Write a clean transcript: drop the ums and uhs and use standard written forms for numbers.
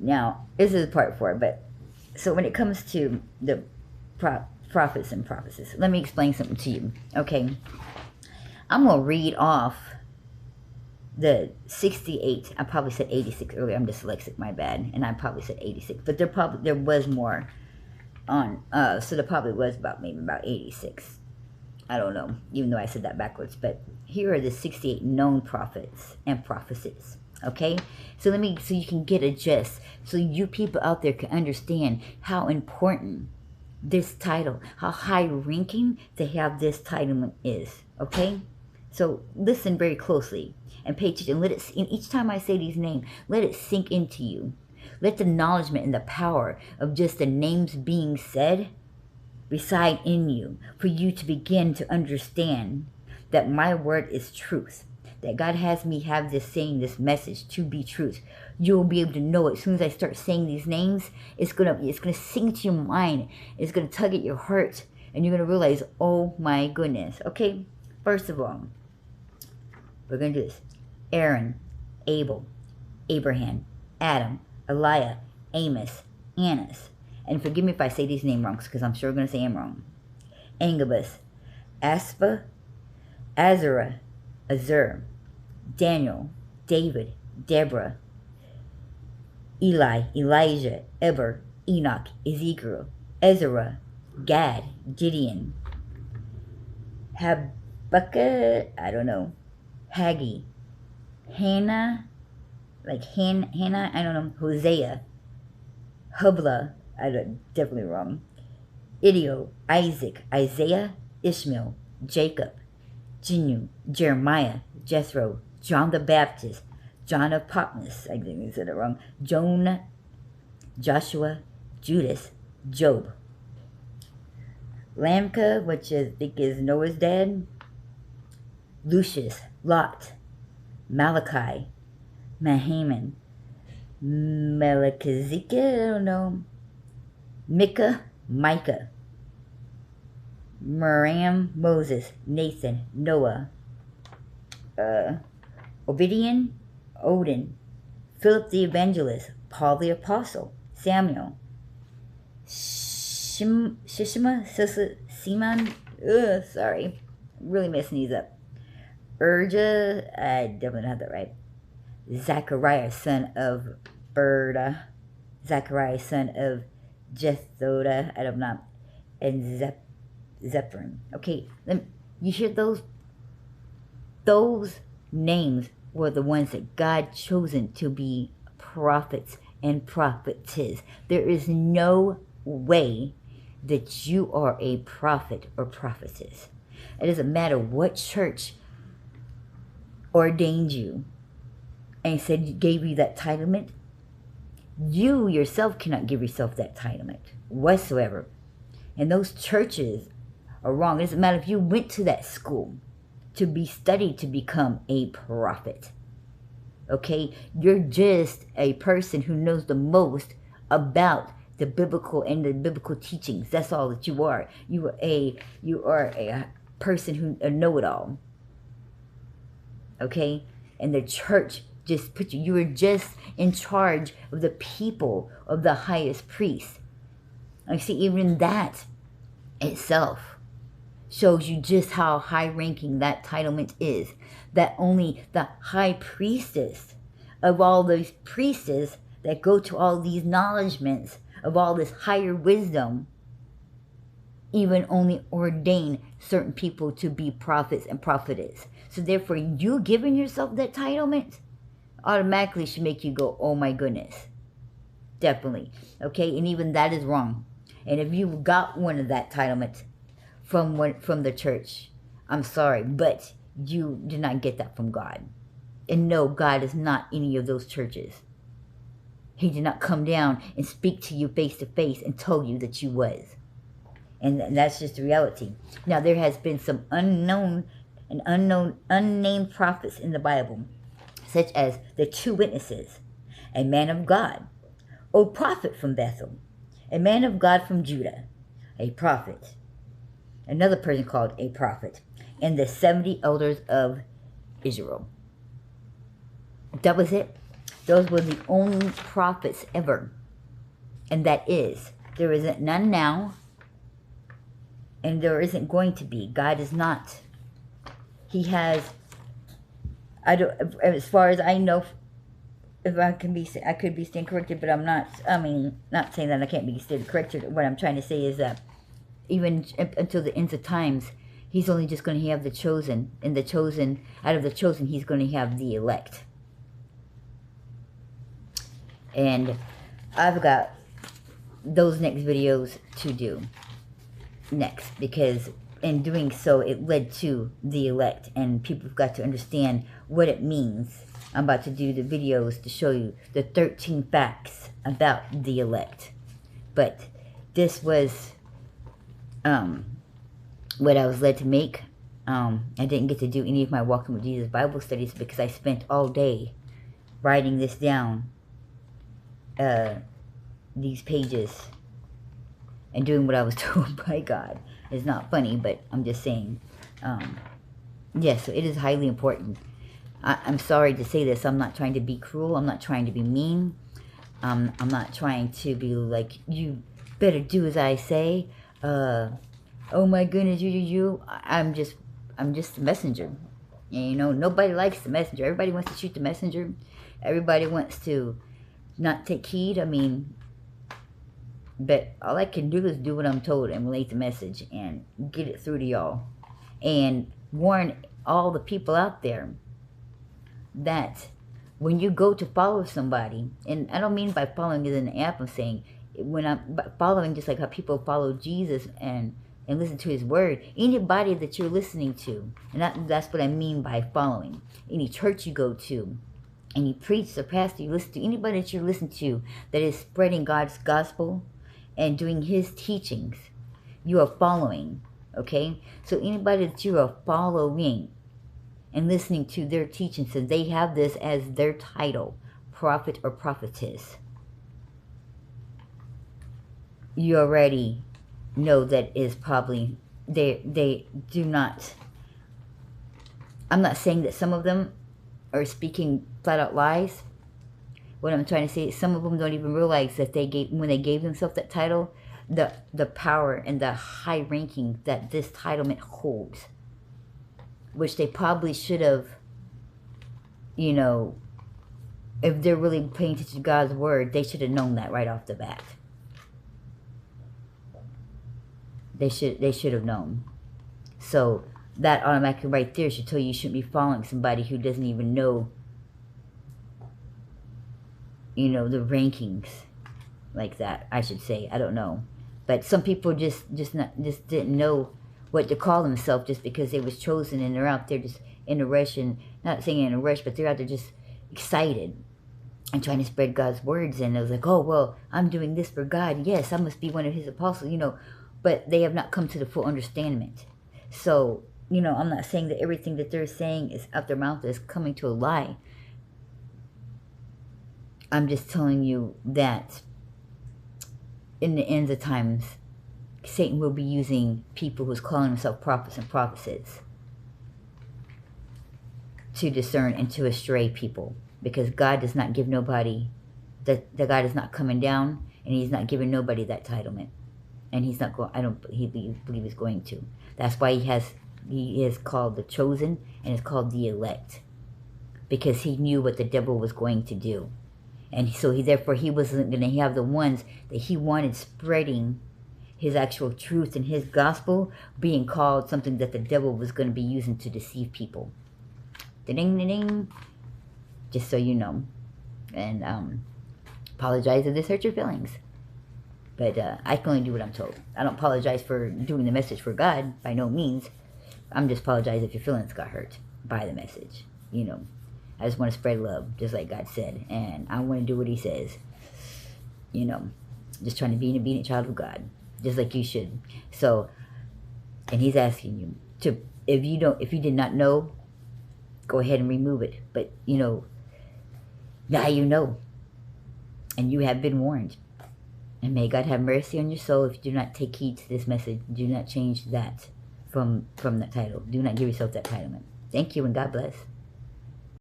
Now, this is part 4, but so when it comes to the prophets and prophecies, let me explain something to you. Okay, I'm going to read off the 68. I probably said 86 earlier. I'm dyslexic, my bad. And I probably said 86, but there was more on, so there probably was maybe about 86. I don't know, even though I said that backwards. But here are the 68 known prophets and prophecies. Okay, so so you can get a gist, so you people out there can understand how important this title, how high ranking to have this title is. Okay, so listen very closely and pay attention. And each time I say these names, let it sink into you. Let the acknowledgement and the power of just the names being said reside in you, for you to begin to understand that my word is truth, that God has me have this message to be truth. You'll be able to know it. As soon as I start saying these names, it's gonna sink to your mind. It's gonna tug at your heart, and you're gonna realize, oh my goodness. Okay, first of all, we're gonna do this. Aaron, Abel, Abraham, Adam, Eliah, Amos, Annas. And forgive me if I say these names wrong, because I'm sure I'm going to say them wrong. Angabus, Aspa, Azarah, Azur, Daniel, David, Deborah, Eli, Elijah, Eber, Enoch, Ezekiel, Ezra, Gad, Gideon, Habakkuk, I don't know, Haggai, Hannah, Hannah, I don't know, Hosea, Hubla, definitely wrong, Idio, Isaac, Isaiah, Ishmael, Jacob, Jinu, Jeremiah, Jethro, John the Baptist, John of Patmos, I think I said it wrong, Jonah, Joshua, Judas, Job, Lamka, which I think is Noah's dad, Lucius, Lot, Malachi, Mahaman, Melchizedek, I don't know, Micah, Micah, Miriam, Moses, Nathan, Noah, Obadiah, Odin, Philip the Evangelist, Paul the Apostle, Samuel, Shishma, Simon, sorry, I'm really messing these up, Urja, I definitely don't have that right, Zachariah, son of Berda, Zachariah, son of Jethoda, I don't know, and Zephyrin. Okay, you hear those? Those names were the ones that God chosen to be prophets and prophetess. There is no way that you are a prophet or prophetess. It doesn't matter what church ordained you and gave you that titlement. You yourself cannot give yourself that titlement whatsoever. And those churches are wrong. It doesn't matter if you went to that school to be studied to become a prophet. Okay? You're just a person who knows the most about the biblical and the biblical teachings. That's all that you are. You are a person who a know-it-all. Okay? And the church just put you were just in charge of the people of the highest priest. I see, even that itself shows you just how high ranking that titlement is. That only the high priestess of all those priestess that go to all these acknowledgments of all this higher wisdom even only ordain certain people to be prophets and prophetess. So therefore, you giving yourself that titlement automatically should make you go, oh my goodness. Definitely. Okay, and even that is wrong. And if you got one of that titlement from the church, I'm sorry, but you did not get that from God. And no, God is not any of those churches. He did not come down and speak to you face to face and tell you that you was. And that's just the reality. Now, there has been some unnamed prophets in the Bible, such as the two witnesses, a man of God, a prophet from Bethel, a man of God from Judah, a prophet, another person called a prophet, and the 70 elders of Israel. That was it. Those were the only prophets ever. And that is, there isn't none now, and there isn't going to be. God is not. He has, I don't, as far as I know, if I can be, I could be staying corrected, but I'm not, I mean, not saying that I can't be staying corrected. What I'm trying to say is that even until the ends of times, he's only just going to have the chosen, and the chosen, out of the chosen, he's going to have the elect. And I've got those next videos to do next, because in doing so, it led to the elect, and people have got to understand what it means. I'm about to do the videos to show you the 13 facts about the elect. But this was what I was led to make. I didn't get to do any of my Walking with Jesus Bible studies because I spent all day writing this down, these pages, and doing what I was told by God. It's not funny, but I'm just saying. Yes, so it is highly important. I'm sorry to say this. I'm not trying to be cruel. I'm not trying to be mean. I'm not trying to be like, you better do as I say. Oh my goodness, you. I'm just the messenger. And, you know, nobody likes the messenger. Everybody wants to shoot the messenger. Everybody wants to not take heed. I mean, but all I can do is do what I'm told and relate the message and get it through to y'all. And warn all the people out there that when you go to follow somebody, and I don't mean by following as an app, I'm saying when I'm following just like how people follow Jesus and listen to his word, anybody that you're listening to, and that's what I mean by following. Any church you go to, any priest or pastor you listen to, anybody that you listen to that is spreading God's gospel and doing his teachings, you are following, okay? So anybody that you are following and listening to their teachings, so they have this as their title, prophet or prophetess, you already know that is probably, they do not, I'm not saying that some of them are speaking flat out lies. What I'm trying to say is some of them don't even realize that when they gave themselves that title, the power and the high ranking that this titlement holds, which they probably should have, you know, if they're really paying attention to God's word, they should have known that right off the bat. They should have known. So that automatically right there should tell you shouldn't be following somebody who doesn't even know, you know, the rankings like that, I should say. I don't know. But some people just didn't know what to call themselves just because they was chosen, and they're out there just in a rush, and not saying in a rush, but they're out there just excited and trying to spread God's words. And it was like, oh, well, I'm doing this for God. Yes, I must be one of his apostles, you know. But they have not come to the full understanding. So, you know, I'm not saying that everything that they're saying is out their mouth is coming to a lie. I'm just telling you that in the end of times, Satan will be using people who's calling themselves prophets and prophetesses to discern and to astray people. Because God does not give nobody, that God is not coming down, and he's not giving nobody that titlement. And he's not going, I don't believe he's going to. That's why he is called the chosen, and it's called the elect. Because he knew what the devil was going to do. And so therefore he wasn't going to have the ones that he wanted spreading his actual truth and his gospel being called something that the devil was going to be using to deceive people. Ding-ding-ding. Just so you know. And apologize if this hurt your feelings. But I can only do what I'm told. I don't apologize for doing the message for God, by no means. I'm just apologize if your feelings got hurt by the message. You know, I just want to spread love, just like God said. And I want to do what he says. You know, just trying to be an obedient child of God, just like you should. So, and he's asking you to, if you did not know, go ahead and remove it. But, you know, now you know. And you have been warned. And may God have mercy on your soul if you do not take heed to this message. Do not change that from that title. Do not give yourself that titlement. Thank you, and God bless.